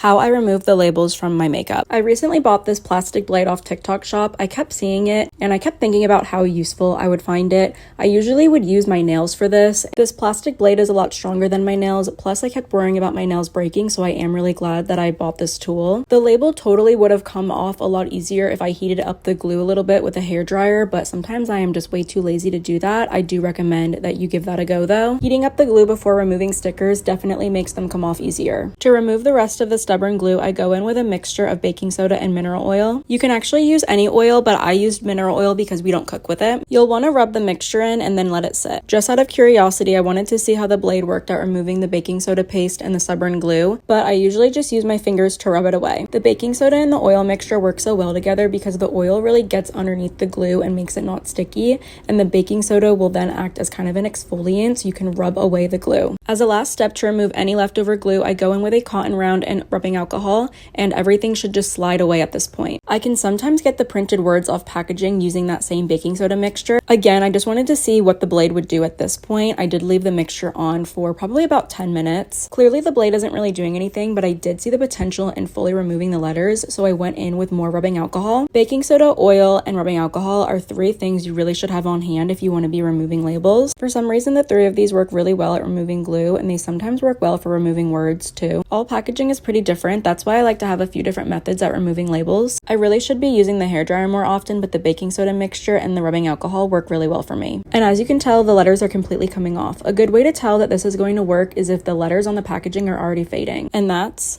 how I remove the labels from my makeup. I recently bought this plastic blade off TikTok shop. I kept seeing it and I kept thinking about how useful I would find it. I usually would use my nails for this. This plastic blade is a lot stronger than my nails, plus I kept worrying about my nails breaking, so I am really glad that I bought this tool. The label totally would have come off a lot easier if I heated up the glue a little bit with a hairdryer, but sometimes I am just way too lazy to do that. I do recommend that you give that a go though. Heating up the glue before removing stickers definitely makes them come off easier. To remove the rest of the stubborn glue, I go in with a mixture of baking soda and mineral oil. You can actually use any oil, but I used mineral oil because we don't cook with it. You'll want to rub the mixture in and then let it sit. Just out of curiosity, I wanted to see how the blade worked at removing the baking soda paste and the stubborn glue, but I usually just use my fingers to rub it away. The baking soda and the oil mixture work so well together because the oil really gets underneath the glue and makes it not sticky, and the baking soda will then act as kind of an exfoliant so you can rub away the glue. As a last step to remove any leftover glue, I go in with a cotton round and rubbing alcohol, and everything should just slide away at this point. I can sometimes get the printed words off packaging using that same baking soda mixture. Again, I just wanted to see what the blade would do at this point. I did leave the mixture on for probably about 10 minutes. Clearly the blade isn't really doing anything, but I did see the potential in fully removing the letters, so I went in with more rubbing alcohol. Baking soda, oil, and rubbing alcohol are 3 things you really should have on hand if you want to be removing labels. For some reason, the 3 of these work really well at removing glue, and they sometimes work well for removing words too. All packaging is pretty different. That's why I like to have a few different methods at removing labels. I really should be using the hairdryer more often, but the baking soda mixture and the rubbing alcohol work really well for me. And as you can tell, the letters are completely coming off. A good way to tell that this is going to work is if the letters on the packaging are already fading. And that's